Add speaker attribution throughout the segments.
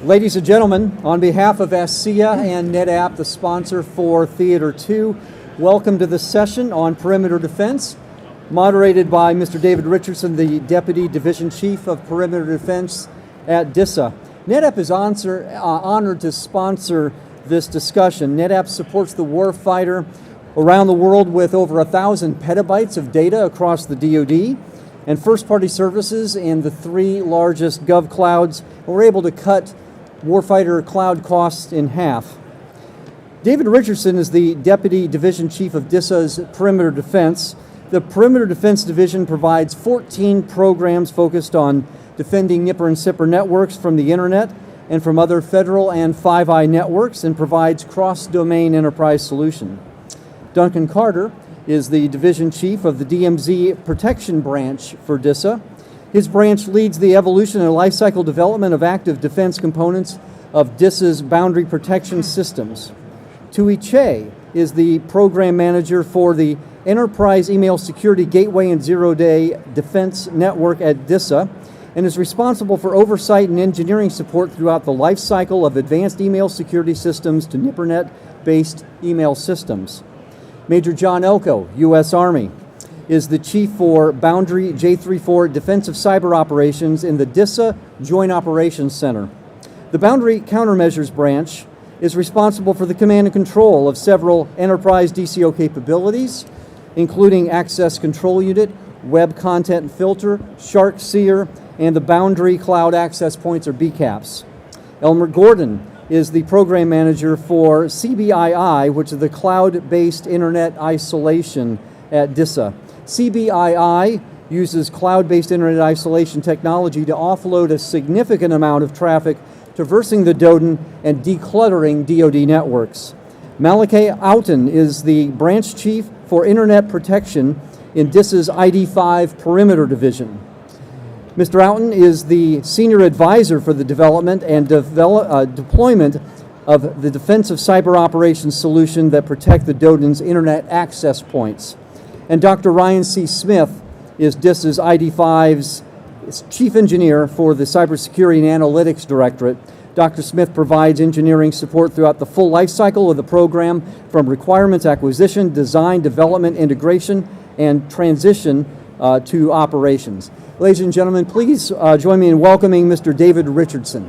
Speaker 1: Ladies and gentlemen, on behalf of ASCIA and NetApp, the sponsor for Theater 2, welcome to this session on Perimeter Defense, moderated by Mr. David Richardson, the Deputy Division Chief of Perimeter Defense at DISA. NetApp is honored to sponsor this discussion. NetApp supports the warfighter around the world with over 1,000 petabytes of data across the DoD and first-party services in the three largest gov clouds. We're able to cut warfighter cloud costs in half. David Richardson is the Deputy Division Chief of DISA's Perimeter Defense. The Perimeter Defense Division provides 14 programs focused on defending NIPR and SIPR networks from the internet and from other federal and Five Eye networks, and provides cross-domain enterprise solution. Duncan Carter is the Division Chief of the DMZ Protection Branch for DISA. His branch leads the evolution and lifecycle development of active defense components of DISA's boundary protection systems. Tui Che is the Program Manager for the Enterprise Email Security Gateway and Zero-Day Defense Network at DISA, and is responsible for oversight and engineering support throughout the life cycle of advanced email security systems to NIPRNet-based email systems. Major John Elko, U.S. Army, is the Chief for Boundary J34 Defensive Cyber Operations in the DISA Joint Operations Center. The Boundary Countermeasures Branch is responsible for the command and control of several enterprise DCO capabilities, including Access Control Unit, Web Content Filter, Shark Seer, and the Boundary Cloud Access Points, or BCAPs. Elmer Gordon is the Program Manager for CBII, which is the Cloud-Based Internet Isolation at DISA. CBII uses cloud-based internet isolation technology to offload a significant amount of traffic traversing the DoD and decluttering DoD networks. Malachi Outen is the Branch Chief for Internet Protection in DISA's ID5 Perimeter Division. Mr. Outen is the Senior Advisor for the development and deployment of the Defensive Cyber Operations solution that protect the DoD's internet access points. And Dr. Ryan C. Smith is DISA's ID5's Chief Engineer for the Cybersecurity and Analytics Directorate. Dr. Smith provides engineering support throughout the full life cycle of the program, from requirements acquisition, design, development, integration, and transition to operations. Ladies and gentlemen, please join me in welcoming Mr. David Richardson.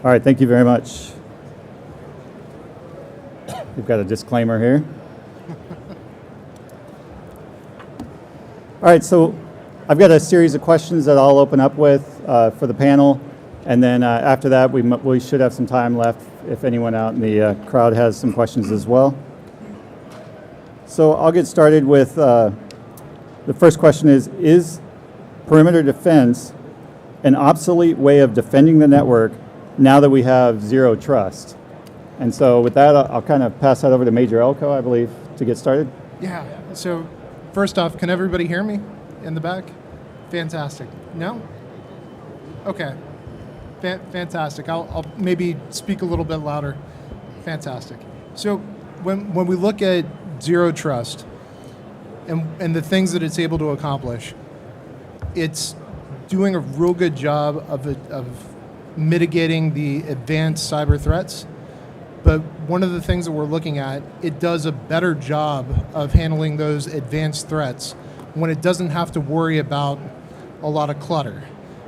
Speaker 2: All right, thank you very much. We've got a disclaimer here. All right, so I've got a series of questions that I'll open up with for the panel, and then after that we should have some time left if anyone out in the crowd has some questions as well. So I'll get started with the first question is perimeter defense an obsolete way of defending the network now that we have zero trust? And so with that, I'll kind of pass that over to Major Elko, I believe, to get started.
Speaker 3: Yeah, so first off, can everybody hear me in the back? Fantastic. No? Okay. Fantastic. I'll maybe speak a little bit louder. Fantastic. So when we look at zero trust and the things that it's able to accomplish, it's doing a real good job of mitigating the advanced cyber threats. But one of the things that we're looking at, it does a better job of handling those advanced threats when it doesn't have to worry about a lot of clutter.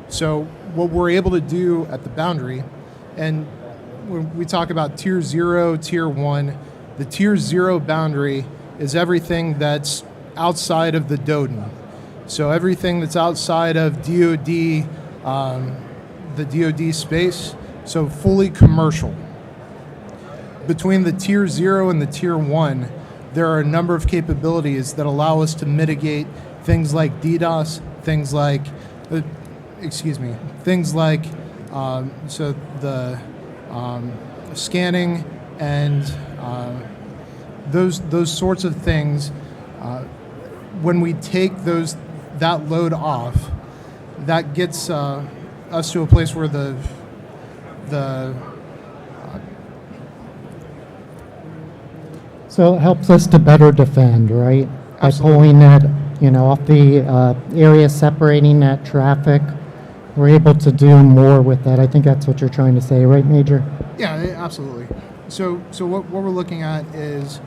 Speaker 3: So what we're able to do at the boundary, and when we talk about tier 0, tier 1, the tier 0 boundary is everything that's outside of the DoD. So everything that's outside of DoD, the DoD space, so fully commercial. Between the tier 0 and the tier 1, there are a number of capabilities that allow us to mitigate things like DDoS, things like scanning and those sorts of things. When we take that load off, that gets us to a place where the
Speaker 4: So it helps us to better defend, right?
Speaker 3: Absolutely.
Speaker 4: By pulling that off the area separating that traffic, we're able to do more with that. I think that's what you're trying to say, right, Major?
Speaker 3: Yeah, absolutely. So what we're looking at is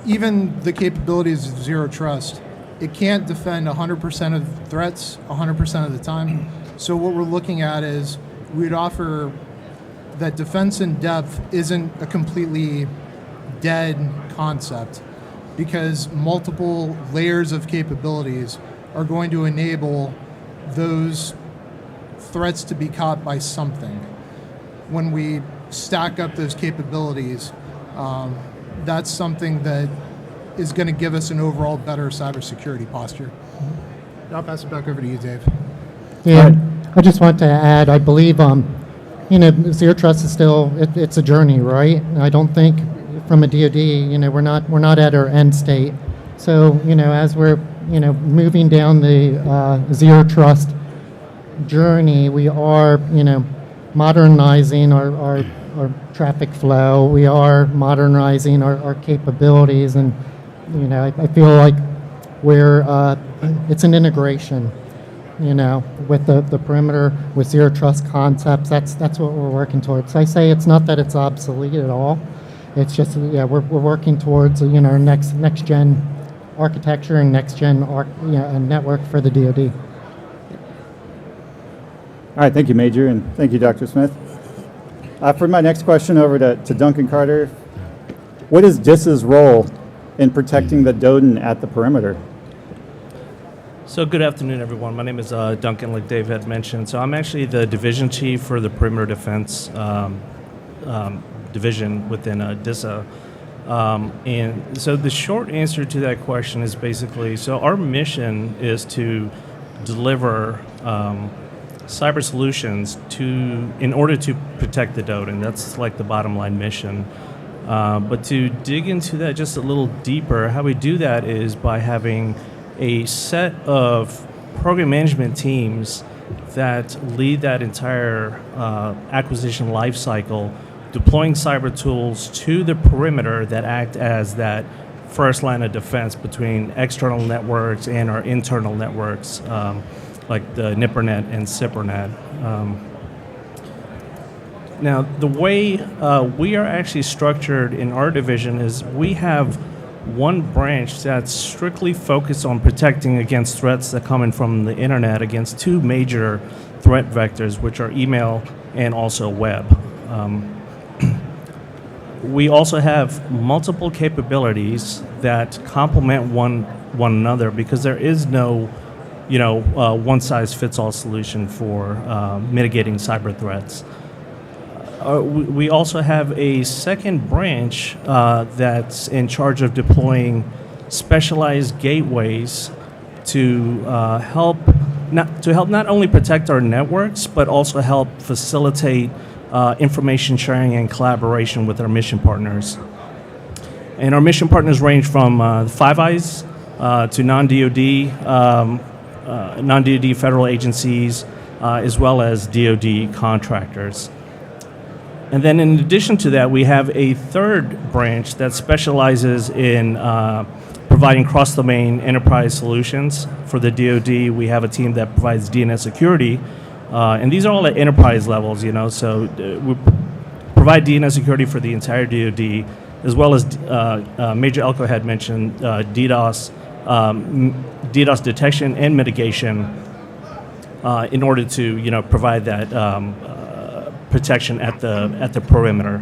Speaker 3: even the capabilities of Zero Trust, it can't defend 100% of threats 100% of the time. So what we're looking at is we'd offer that defense in depth isn't a completely dead concept, because multiple layers of capabilities are going to enable those threats to be caught by something. When we stack up those capabilities, that's something that is going to give us an overall better cybersecurity posture. I'll pass it back over to you, Dave.
Speaker 4: Yeah,
Speaker 2: Right.
Speaker 4: I just want to add, I believe, Zero Trust is still, it's a journey, right? I don't think from a DoD, we're not at our end state. So, as we're, moving down the Zero Trust journey, we are, modernizing our traffic flow. We are modernizing our capabilities, and, I feel like it's an integration. With the perimeter, with Zero Trust concepts, that's what we're working towards. I say it's not that it's obsolete at all. It's just, we're working towards, our next gen architecture and next gen network for the DoD.
Speaker 2: All right, thank you, Major, and thank you, Dr. Smith. For my next question over to Duncan Carter, what is DISA's role in protecting the DoDN at the perimeter?
Speaker 5: So good afternoon, everyone. My name is Duncan, like Dave had mentioned. So I'm actually the division chief for the perimeter defense division within DISA. And so the short answer to that question is basically, so our mission is to deliver cyber solutions in order to protect the DoDN. That's like the bottom line mission. But to dig into that just a little deeper, how we do that is by having a set of program management teams that lead that entire acquisition lifecycle, deploying cyber tools to the perimeter that act as that first line of defense between external networks and our internal networks, like the NIPRNet and CIPRNet. Now, the way we are actually structured in our division is we have one branch that's strictly focused on protecting against threats that come in from the internet against two major threat vectors, which are email and also web. We also have multiple capabilities that complement one another, because there is no, one-size-fits-all solution for mitigating cyber threats. We also have a second branch that's in charge of deploying specialized gateways to help not only protect our networks, but also help facilitate information sharing and collaboration with our mission partners. And our mission partners range from Five Eyes to non-DoD federal agencies, as well as DoD contractors. And then in addition to that, we have a third branch that specializes in providing cross-domain enterprise solutions. For the DoD, we have a team that provides DNS security, and these are all at enterprise levels, so we provide DNS security for the entire DoD, as well as Major Elko had mentioned DDoS detection and mitigation in order to, provide that protection at the perimeter.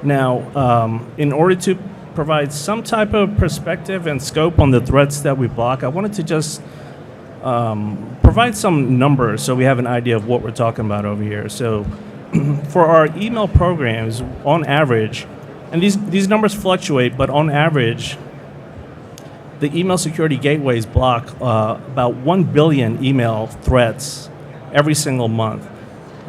Speaker 5: Now, in order to provide some type of perspective and scope on the threats that we block, I wanted to just provide some numbers so we have an idea of what we're talking about over here. So for our email programs, on average, and these numbers fluctuate, but on average, the email security gateways block about 1 billion email threats every single month.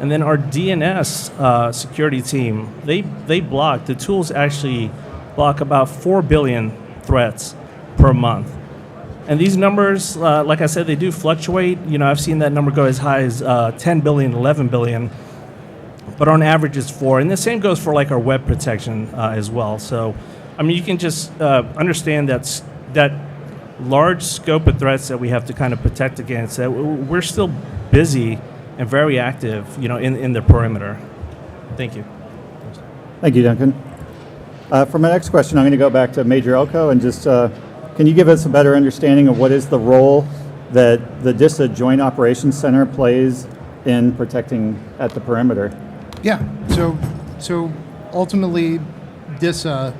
Speaker 5: And then our DNS security team, they block, the tools actually block about 4 billion threats per month. And these numbers, like I said, they do fluctuate. I've seen that number go as high as 10 billion, 11 billion, but on average it's 4. And the same goes for like our web protection as well. So, you can just understand that that large scope of threats that we have to kind of protect against, we're still busy and very active, in the perimeter. Thank you.
Speaker 2: Thank you, Duncan. For my next question, I'm going to go back to Major Elko and just, can you give us a better understanding of what is the role that the DISA Joint Operations Center plays in protecting at the perimeter?
Speaker 3: Yeah. So ultimately, DISA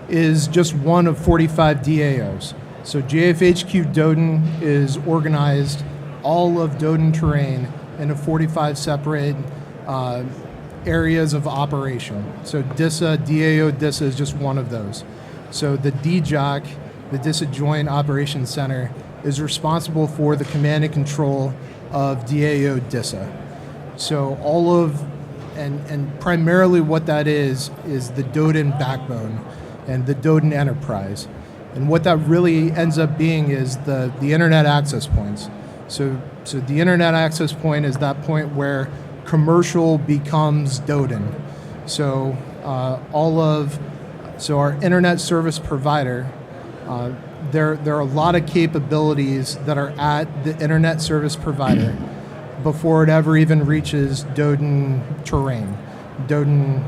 Speaker 3: is just one of 45 DAOs. So JFHQ Doden is organized all of Doden terrain into 45 separate areas of operation. So DAO DISA is just one of those. So the DJOC, the DISA Joint Operations Center, is responsible for the command and control of DAO DISA. So all of, and primarily what that is the Doden backbone and the Doden enterprise. And what that really ends up being is the internet access points. So the internet access point is that point where commercial becomes Doden. So our internet service provider, there are a lot of capabilities that are at the internet service provider before it ever even reaches Doden terrain, Doden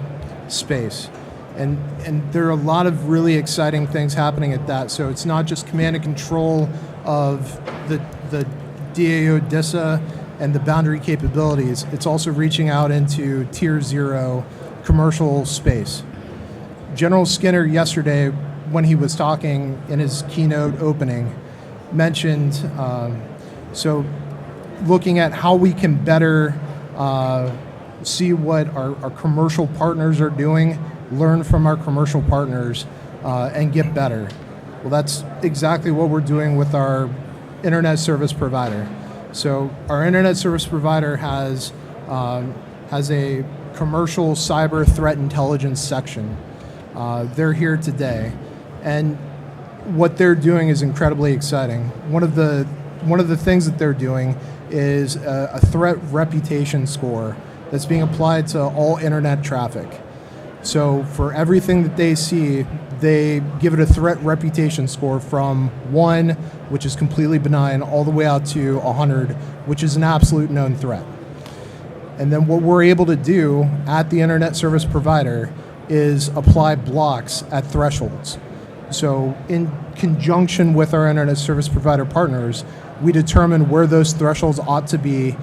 Speaker 3: space. And there are a lot of really exciting things happening at that. So it's not just command and control of the DAO DISA and the boundary capabilities. It's also reaching out into tier 0 commercial space. General Skinner yesterday, when he was talking in his keynote opening, mentioned so looking at how we can better see what our commercial partners are doing, learn from our commercial partners, and get better. Well, that's exactly what we're doing with our internet service provider. So our internet service provider has a commercial cyber threat intelligence section. They're here today, and what they're doing is incredibly exciting. One of the things that they're doing is a threat reputation score that's being applied to all internet traffic. So for everything that they see, they give it a threat reputation score from 1, which is completely benign, all the way out to 100, which is an absolute known threat. And then what we're able to do at the internet service provider is apply blocks at thresholds. So in conjunction with our internet service provider partners, we determine where those thresholds ought to be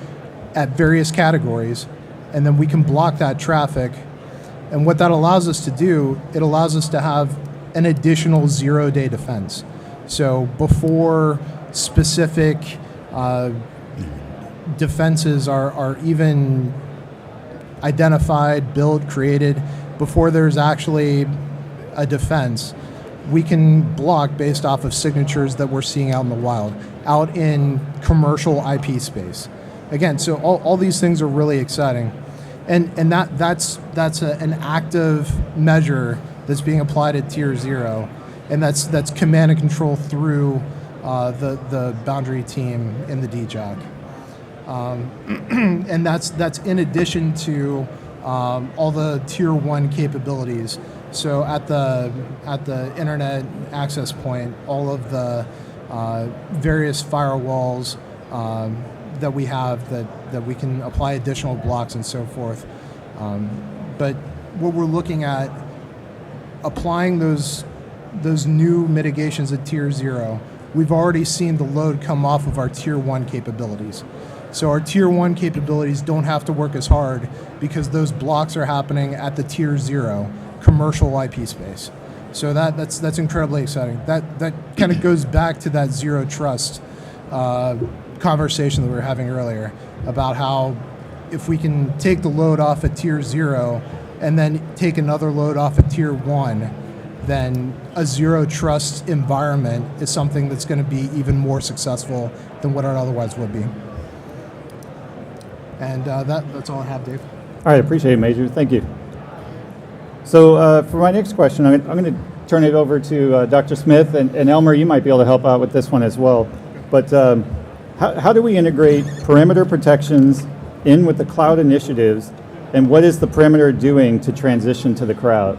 Speaker 3: at various categories, and then we can block that traffic. And what that allows us to do, it allows us to have an additional 0-day defense. So before specific defenses are even identified, built, created, before there's actually a defense, we can block based off of signatures that we're seeing out in the wild, out in commercial IP space. Again, so all these things are really exciting. And that's an active measure that's being applied at tier 0, and that's command and control through the boundary team in the DJOC. And that's in addition to all the tier 1 capabilities. So at the internet access point, all of the various firewalls that we have that we can apply additional blocks and so forth. But what we're looking at, applying those new mitigations at tier 0, we've already seen the load come off of our tier 1 capabilities. So our tier 1 capabilities don't have to work as hard because those blocks are happening at the tier 0 commercial IP space. So that's incredibly exciting. That kind of goes back to that zero trust conversation that we were having earlier about how if we can take the load off at tier 0 and then take another load off at tier 1, then a zero trust environment is something that's going to be even more successful than what it otherwise would be. And that's all I have, Dave.
Speaker 2: All right, appreciate it, Major. Thank you. So for my next question, I'm going to turn it over to Dr. Smith, and Elmer, you might be able to help out with this one as well. But how do we integrate perimeter protections in with the cloud initiatives, and what is the perimeter doing to transition to the cloud?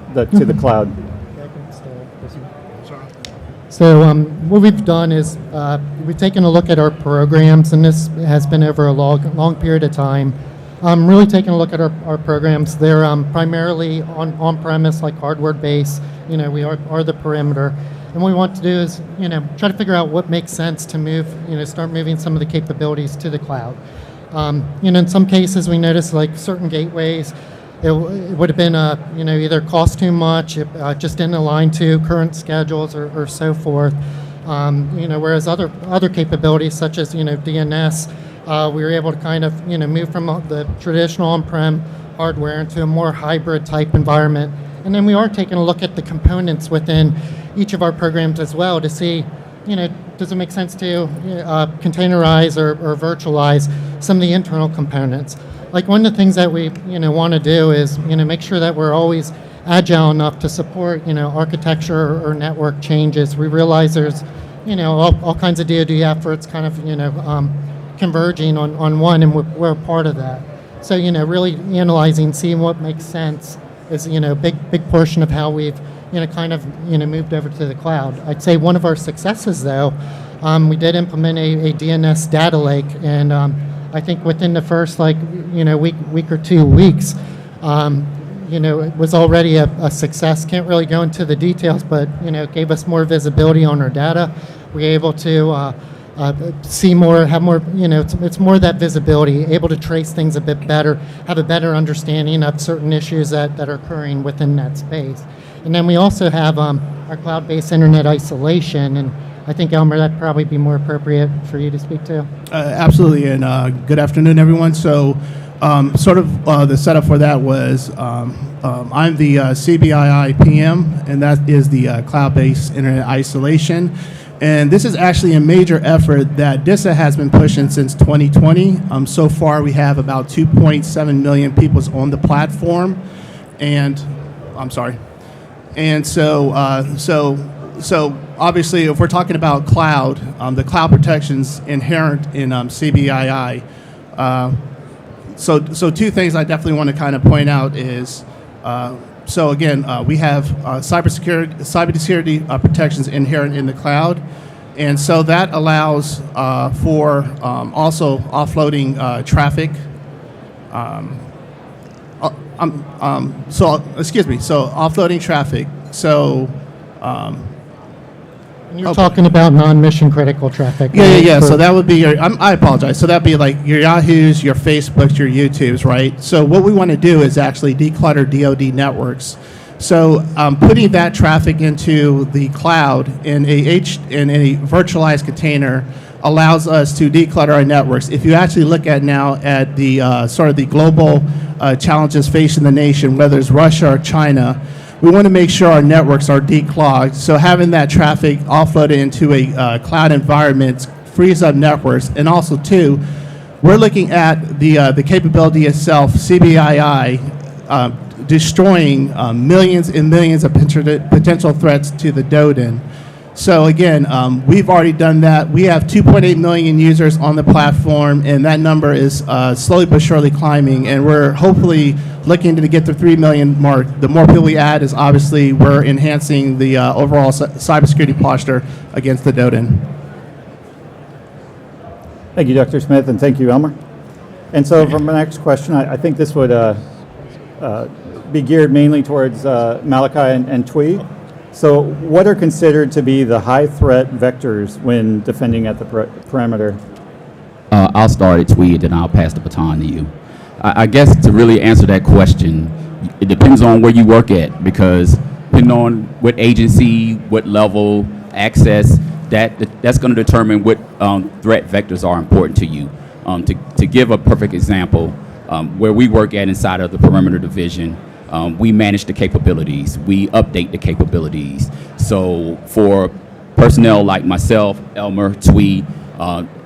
Speaker 4: So what we've done is we've taken a look at our programs, and this has been over a long period of time. Really taking a look at our programs. They're primarily on-premise, like hardware-based. We are the perimeter. And what we want to do is, try to figure out what makes sense to move, start moving some of the capabilities to the cloud. In some cases, we noticed like certain gateways, it would have been, either cost too much, just didn't align to current schedules or so forth. Whereas other capabilities such as, DNS, we were able to kind of, move from the traditional on-prem hardware into a more hybrid type environment. And then we are taking a look at the components within each of our programs as well to see, does it make sense to containerize or virtualize some of the internal components? Like one of the things that we, want to do is, make sure that we're always agile enough to support, architecture or network changes. We realize there's, all kinds of DoD efforts kind of, converging on one, and we're a part of that. So, really analyzing, seeing what makes sense is, big portion of how we've, kind of, moved over to the cloud. I'd say one of our successes, though, we did implement a DNS data lake, and I think within the first, week or 2 weeks, it was already a success. Can't really go into the details, but, it gave us more visibility on our data. We were able to see more, have more, it's more that visibility, able to trace things a bit better, have a better understanding of certain issues that are occurring within that space. And then we also have our cloud-based internet isolation, and I think, Elmer, that'd probably be more appropriate for you to speak to.
Speaker 6: Absolutely, and good afternoon, everyone. So the setup for that was I'm the CBII PM, and that is the cloud-based internet isolation. And this is actually a major effort that DISA has been pushing since 2020. So far, we have about 2.7 million people on the platform, and so obviously, if we're talking about cloud, the cloud protections inherent in CBII. So two things I definitely want to kind of point out is. So again, we have cybersecurity protections inherent in the cloud, and so that allows for also offloading traffic. So offloading traffic. So.
Speaker 4: And you're talking about non-mission critical traffic.
Speaker 6: Yeah. So that would be your. I apologize. So that'd be like your Yahoos, your Facebooks, your YouTubes, right? So what we want to do is actually declutter DoD networks. So putting that traffic into the cloud in a virtualized container allows us to declutter our networks. If you actually look at now at the sort of the global challenges facing the nation, whether it's Russia or China. We want to make sure our networks are declogged. So having that traffic offloaded into a cloud environment frees up networks. And also, too, we're looking at the capability itself, CBII, destroying millions and millions of potential threats to the DoD. So again, we've already done that. We have 2.8 million users on the platform, and that number is slowly but surely climbing. And we're hopefully looking to get the 3 million mark. The more people we add is obviously we're enhancing the overall cybersecurity posture against the DoD.
Speaker 2: Thank you, Dr. Smith, and thank you, Elmer. And so for my next question, I think this would be geared mainly towards Malachi and Twee. So what are considered to be the high threat vectors when defending at the perimeter?
Speaker 7: I'll start at Twee, then I'll pass the baton to you. I guess to really answer that question, it depends on where you work at, because depending on what agency, what level, access, that's going to determine what threat vectors are important to you. To give a perfect example, where we work at inside of the perimeter division, we manage the capabilities. We update the capabilities. So for personnel like myself, Elmer, Twee,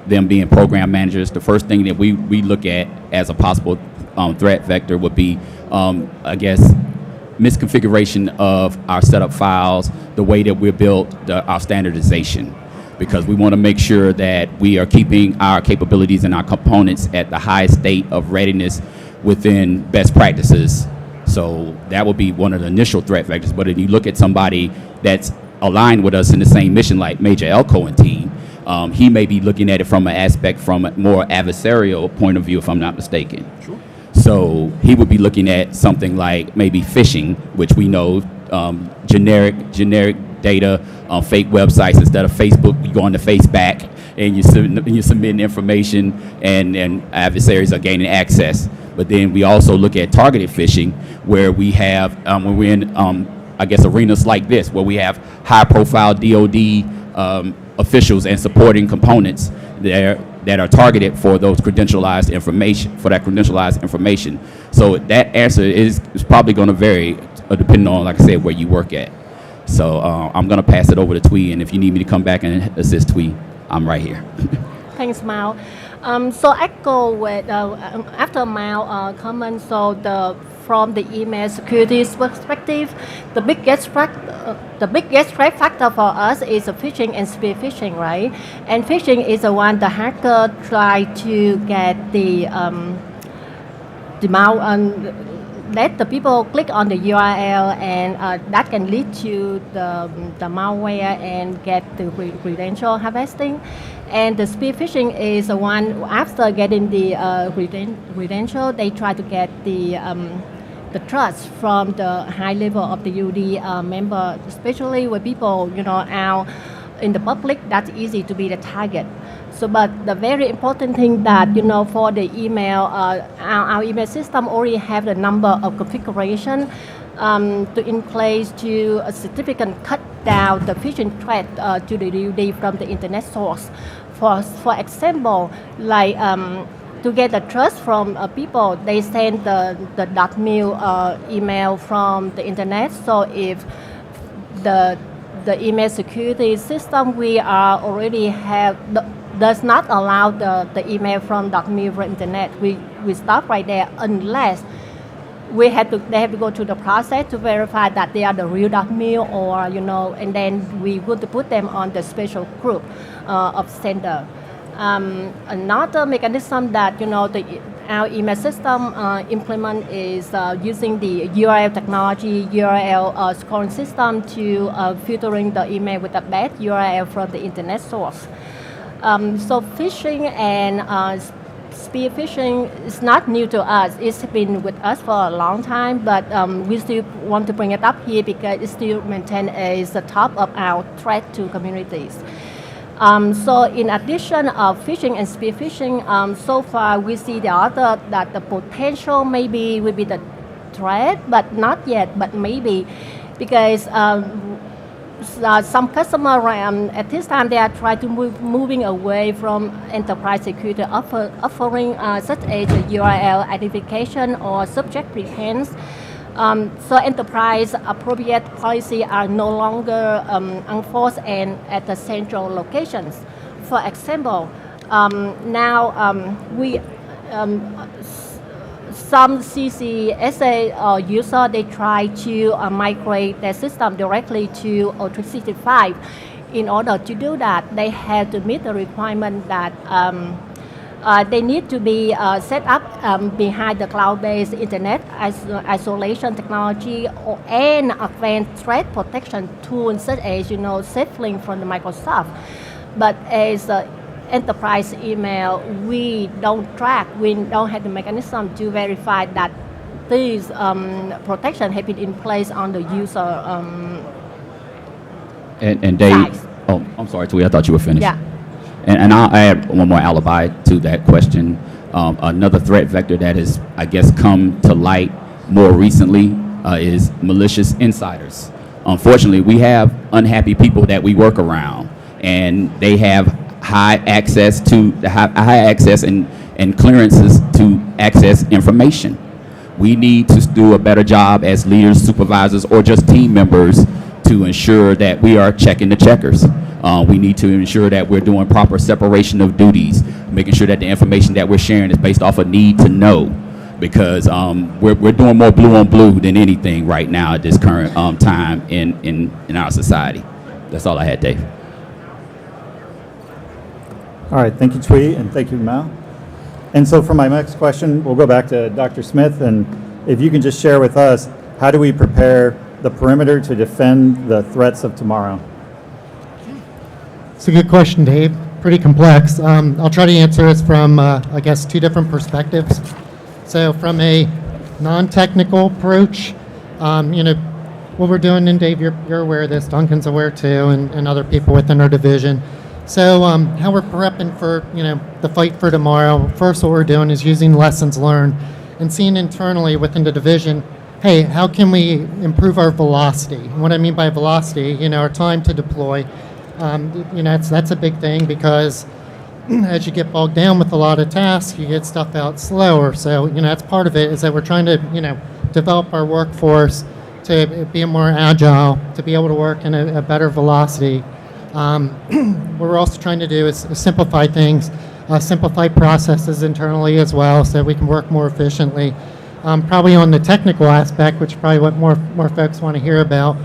Speaker 7: them being program managers, the first thing that we look at as a possible threat vector would be, I guess, misconfiguration of our setup files, the way that we're built, our standardization, because we want to make sure that we are keeping our capabilities and our components at the highest state of readiness within best practices. So that would be one of the initial threat vectors. But if you look at somebody that's aligned with us in the same mission, like Major Elko and team, he may be looking at it from an aspect from a more adversarial point of view, if I'm not mistaken. Sure. So he would be looking at something like maybe phishing, which we know generic data on fake websites. Instead of Facebook, you go on the FaceBack and you're submitting information, and adversaries are gaining access. But then we also look at targeted phishing, where we have when we're in I guess arenas like this, where we have high-profile DoD officials and supporting components that are targeted for those credentialized information. So that answer is probably going to vary depending on, like I said, where you work at. So I'm going to pass it over to Twee, and if you need me to come back and assist Twee, I'm right here.
Speaker 8: Thanks, Mao. So echo with after Mao comment. So from the email security perspective, the biggest threat factor for us is phishing and spear phishing, right? And phishing is the one the hacker try to get the let the people click on the URL, and that can lead to the malware and get the credential harvesting. And the spear phishing is the one after getting the credential, they try to get the trust from the high level of the UD member, especially when people out in the public. That's easy to be the target. So, but the very important thing that for the email, our email system already have the number of configuration to in place to significantly cut down the phishing threat to the DoD from the internet source. For example, like to get the trust from people, they send the .mil email from the internet. So if the email security system we are already have does not allow the email from .mil from internet, we stop right there unless they have to go through the process to verify that they are the real .mil, or and then we would put them on the special group of sender. Another mechanism that our email system implement is using the URL technology, URL scoring system to filtering the email with the bad URL from the internet source. So phishing and spear phishing is not new to us. It's been with us for a long time, but we still want to bring it up here because it still maintains as the top of our threat to communities. So in addition of phishing and spear phishing, so far we see that the potential maybe will be the threat, but not yet, but maybe, because some customer at this time they are trying to moving away from enterprise security offering such as URL identification or subject preference. So enterprise appropriate policy are no longer enforced and at the central locations. For example, now some CCSA user, they try to migrate their system directly to O365. In order to do that, they have to meet the requirement that they need to be set up behind the cloud-based internet isolation technology and advanced threat protection tools such as SafeLink from the Microsoft. But as enterprise email, we don't have the mechanism to verify that these protection have been in place on the user
Speaker 7: and Dave,
Speaker 8: size.
Speaker 7: oh, I'm sorry, Twee, I thought you were finished.
Speaker 8: Yeah.
Speaker 7: And I'll add one more alibi to that question. Another threat vector that has, I guess, come to light more recently is malicious insiders. Unfortunately, we have unhappy people that we work around, and they have high access and clearances to access information. We need to do a better job as leaders, supervisors, or just team members to ensure that we are checking the checkers. We need to ensure that we're doing proper separation of duties, making sure that the information that we're sharing is based off a need to know, because we're doing more blue on blue than anything right now at this current time in our society. That's all I had, Dave.
Speaker 2: All right, thank you, Twee, and thank you, Mao. And so for my next question, we'll go back to Dr. Smith, and if you can just share with us, how do we prepare the perimeter to defend the threats of tomorrow?
Speaker 4: It's a good question, Dave. Pretty complex. I'll try to answer this from, I guess, two different perspectives. So from a non-technical approach, what we're doing, and Dave, you're aware of this, Duncan's aware too, and other people within our division. So how we're prepping for, the fight for tomorrow, first what we're doing is using lessons learned and seeing internally within the division, hey, how can we improve our velocity? And what I mean by velocity, our time to deploy. That's a big thing because as you get bogged down with a lot of tasks, you get stuff out slower. So, that's part of it is that we're trying to, develop our workforce to be more agile, to be able to work in a better velocity. What we're also trying to do is simplify things, simplify processes internally as well so that we can work more efficiently. Probably on the technical aspect, which is probably what more folks want to hear about.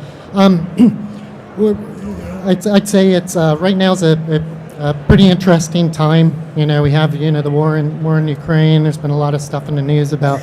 Speaker 4: I'd say it's right now is a pretty interesting time. We have the war in Ukraine. There's been a lot of stuff in the news about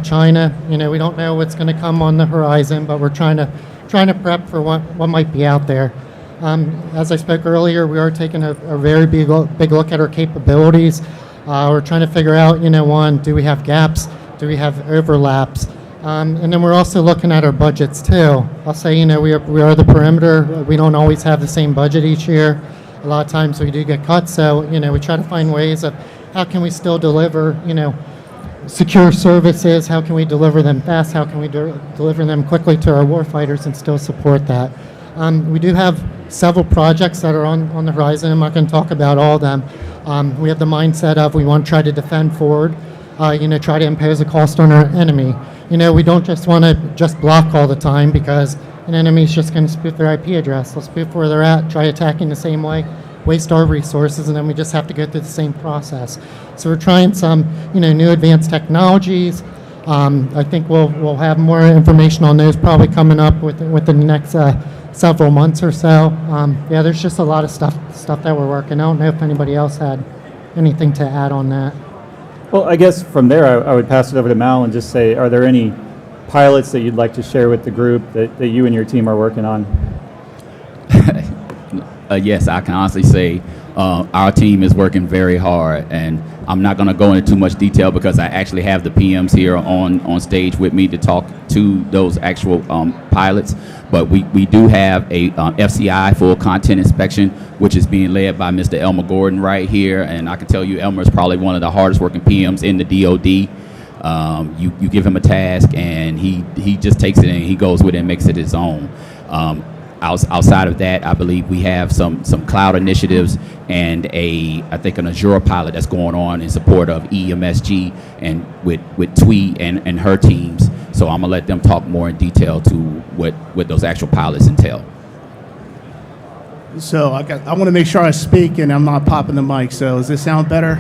Speaker 4: China. We don't know what's going to come on the horizon, but we're trying to prep for what might be out there. As I spoke earlier, we are taking a very big look at our capabilities. We're trying to figure out, one, do we have gaps? Do we have overlaps? And then we're also looking at our budgets too. I'll say, we are the perimeter. We don't always have the same budget each year. A lot of times we do get cut. So, we try to find ways of how can we still deliver, secure services? How can we deliver them fast? How can we deliver them quickly to our warfighters and still support that? We do have several projects that are on the horizon. I'm not going to talk about all of them. We have the mindset of we want to try to defend forward, try to impose a cost on our enemy. We don't just want to just block all the time because an enemy's just going to spoof their IP address. They'll spoof where they're at, try attacking the same way, waste our resources, and then we just have to go through the same process. So we're trying some, new advanced technologies. I think we'll have more information on those probably coming up within the next several months or so. There's just a lot of stuff that we're working. I don't know if anybody else had anything to add on that.
Speaker 2: Well, I guess from there, I would pass it over to Mal and just say, are there any pilots that you'd like to share with the group that you and your team are working on?
Speaker 7: Yes, I can honestly say our team is working very hard, and I'm not going to go into too much detail because I actually have the PMs here on stage with me to talk to those actual pilots. But we do have a FCI, full content inspection, which is being led by Mr. Elmer Gordon right here, and I can tell you Elmer is probably one of the hardest working PMs in the DoD. You give him a task and he just takes it and he goes with it and makes it his own. Outside of that, I believe we have some cloud initiatives and I think an Azure pilot that's going on in support of EMSG and with Twee and her teams. So I'm gonna let them talk more in detail to what those actual pilots entail.
Speaker 6: So I want to make sure I speak and I'm not popping the mic. So does this sound better?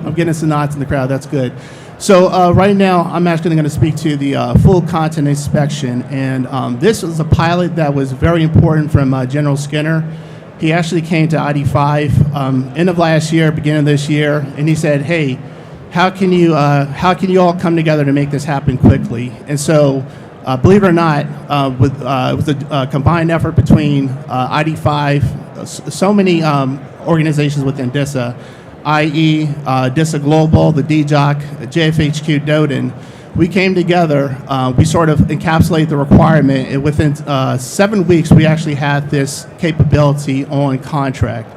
Speaker 6: I'm getting some nods in the crowd. That's good. So right now, I'm actually going to speak to the full content inspection, and this was a pilot that was very important from General Skinner. He actually came to ID5 end of last year, beginning of this year, and he said, "Hey, how can you all come together to make this happen quickly?" And so, believe it or not, it was a combined effort between ID5, so many organizations within DISA. i.e. DISA Global, the DJOC, JFHQ, DODIN. We came together, we sort of encapsulated the requirement, and within 7 weeks we actually had this capability on contract.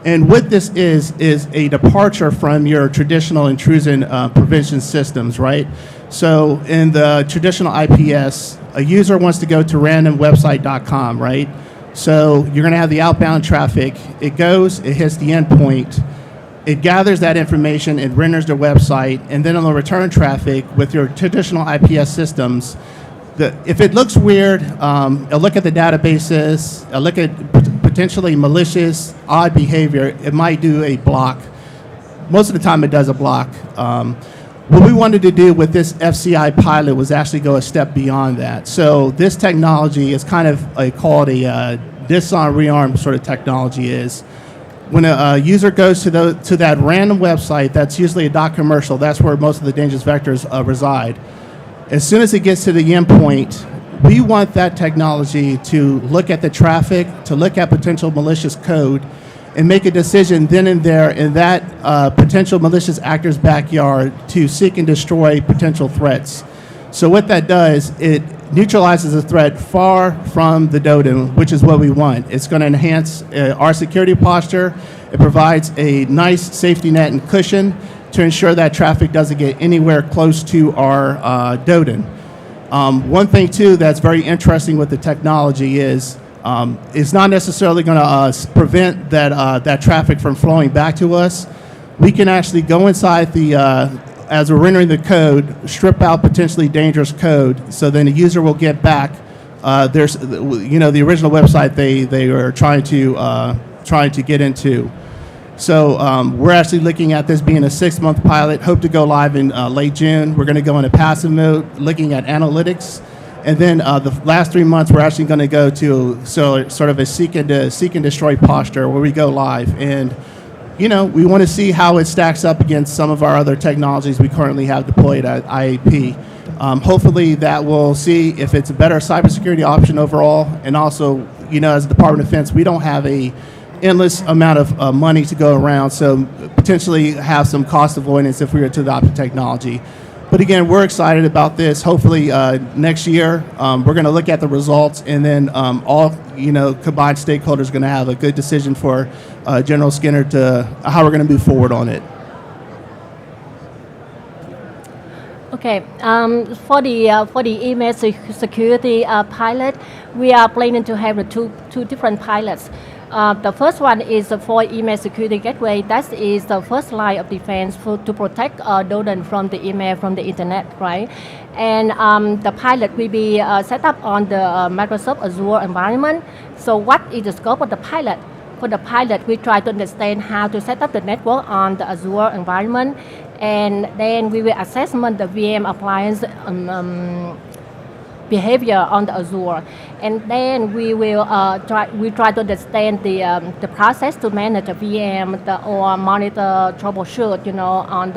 Speaker 6: And what this is a departure from your traditional intrusion prevention systems, right? So in the traditional IPS, a user wants to go to randomwebsite.com, right? So you're going to have the outbound traffic. It goes, it hits the endpoint. It gathers that information, it renders their website, and then on the return traffic with your traditional IPS systems, if it looks weird, it'll look at the databases, it'll look at potentially malicious, odd behavior, it might do a block. Most of the time it does a block. What we wanted to do with this FCI pilot was actually go a step beyond that. So this technology is kind of called a disarm, rearm sort of technology is. When a user goes to that random website, that's usually a .commercial, that's where most of the dangerous vectors reside. As soon as it gets to the endpoint, we want that technology to look at the traffic, to look at potential malicious code, and make a decision then and there in that potential malicious actor's backyard to seek and destroy potential threats. So what that does, it neutralizes the threat far from the DODM, which is what we want. It's going to enhance our security posture. It provides a nice safety net and cushion to ensure that traffic doesn't get anywhere close to our DODM. One thing, too, that's very interesting with the technology is it's not necessarily going to prevent that traffic from flowing back to us. We can actually go inside as we're rendering the code, strip out potentially dangerous code, so then the user will get back the original website they were trying to get into. So we're actually looking at this being a 6-month pilot, hope to go live in late June. We're going to go into passive mode, looking at analytics. And then the last 3 months, we're actually going to go to sort of a seek and destroy posture where we go live. And, we want to see how it stacks up against some of our other technologies we currently have deployed at IAP. Hopefully that will see if it's a better cybersecurity option overall. And also, as a Department of Defense, we don't have a endless amount of money to go around, so potentially have some cost avoidance if we were to adopt the technology. But again, we're excited about this. Hopefully next year we're going to look at the results, and then all combined stakeholders are going to have a good decision for General Skinner to how we're going to move forward on it.
Speaker 8: Okay, for the email security pilot, we are planning to have two different pilots. The first one is for email security gateway. That is the first line of defense to protect DODM from the email from the internet, right? And the pilot will be set up on the Microsoft Azure environment. So what is the scope of the pilot? For the pilot, we try to understand how to set up the network on the Azure environment, and then we will assessment the VM appliance behavior on the Azure, and then we will try to understand the process to manage the VM or monitor troubleshoot on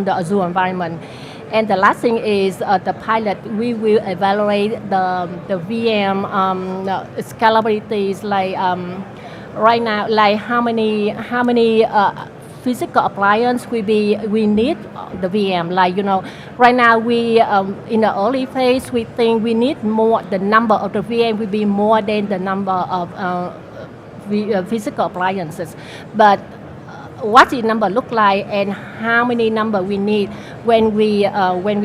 Speaker 8: the Azure environment. And the last thing is the pilot. We will evaluate the VM scalabilities, like right now, like how many physical appliance we need the VM. Like right now we in the early phase we think we need more. The number of the VM will be more than the number of physical appliances, but what the number look like and how many number we need when we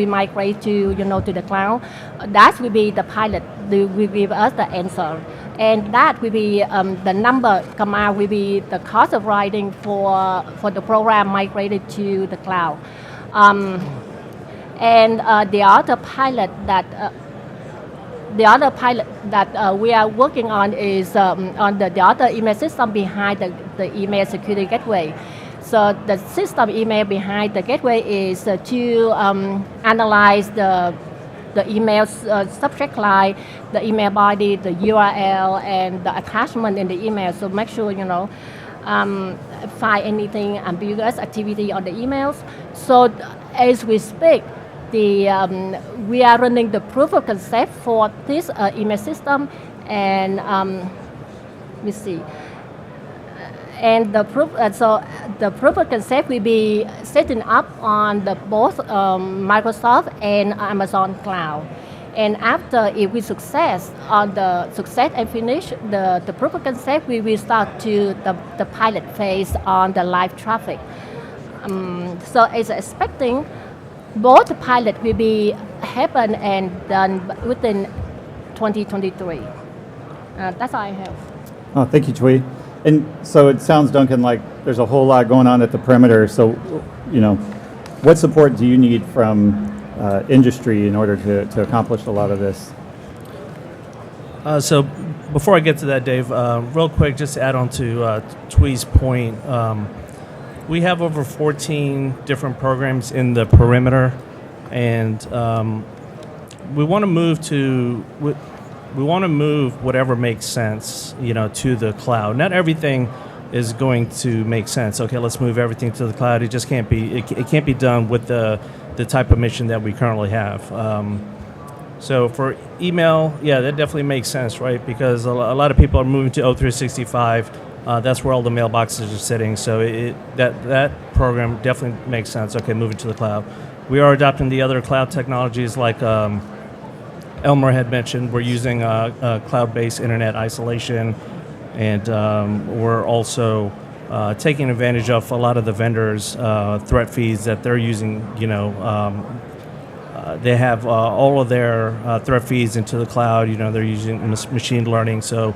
Speaker 8: migrate to to the cloud, that will be the pilot. They will give us the answer, and that will be the number come out will be the cost of writing for the program migrated to the cloud. And the other pilot that we are working on is on the other email system behind the email security gateway. So the system email behind the gateway is to analyze the email subject line, the email body, the URL, and the attachment in the email. So make sure find anything ambiguous activity on the emails. So as we speak, we are running the proof of concept for this email system, and let me see. And the proof of concept will be setting up on both Microsoft and Amazon Cloud. And after if we success and finish the proof of concept, we will start to the pilot phase on the live traffic. So as expecting, both pilot will be happen and done within 2023. That's all I have.
Speaker 2: Oh, thank you, Thuy. And so it sounds, Duncan, like there's a whole lot going on at the perimeter. So, what support do you need from industry in order to accomplish a lot of this?
Speaker 5: So before I get to that, Dave, real quick, just to add on to Thuy's point, we have over 14 different programs in the perimeter, and we want to move whatever makes sense, to the cloud. Not everything is going to make sense. Okay, let's move everything to the cloud. It just can't be. It can't be done with the type of mission that we currently have. So for email, yeah, that definitely makes sense, right? Because a lot of people are moving to O365. That's where all the mailboxes are sitting. So that program definitely makes sense. Okay, moving to the cloud. We are adopting the other cloud technologies like Elmer had mentioned. We're using cloud-based internet isolation, and we're also taking advantage of a lot of the vendors' threat feeds that they're using. They have all of their threat feeds into the cloud. They're using machine learning. So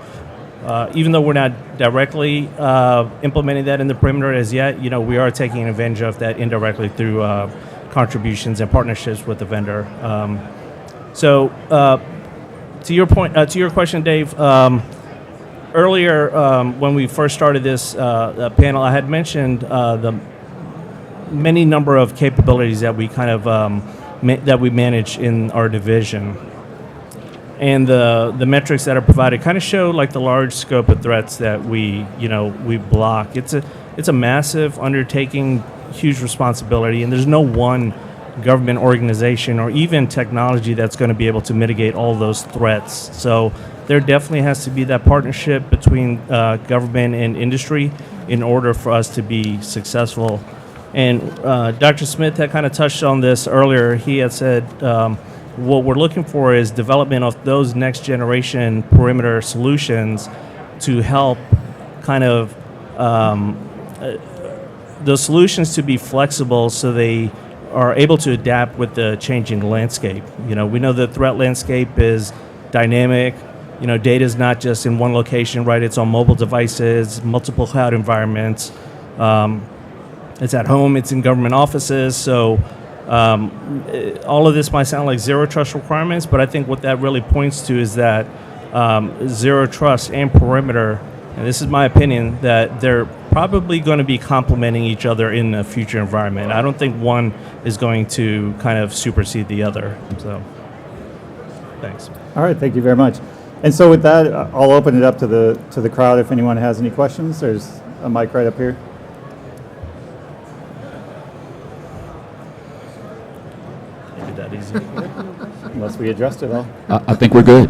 Speaker 5: even though we're not directly implementing that in the perimeter as yet, we are taking advantage of that indirectly through contributions and partnerships with the vendor. So to your point, to your question, Dave, earlier when we first started this panel, I had mentioned the many number of capabilities that we kind of that we manage in our division, and the metrics that are provided kind of show like the large scope of threats that we block. It's a massive undertaking, huge responsibility, and there's no one government organization or even technology that's going to be able to mitigate all those threats. So there definitely has to be that partnership between government and industry in order for us to be successful. And Dr. Smith had kind of touched on this earlier. He had said what we're looking for is development of those next generation perimeter solutions to help kind of those solutions to be flexible so they are able to adapt with the changing landscape. We know the threat landscape is dynamic. Data is not just in one location, right? It's on mobile devices, multiple cloud environments. It's at home, it's in government offices. So all of this might sound like zero trust requirements, but I think what that really points to is that zero trust and perimeter, and this is my opinion, that they're probably going to be complementing each other in a future environment. I don't think one is going to kind of supersede the other. So, thanks.
Speaker 2: All right, thank you very much. And so with that, I'll open it up to the crowd if anyone has any questions. There's a mic right up here.
Speaker 5: Make it that easy.
Speaker 2: Unless we addressed it all.
Speaker 7: I think we're good.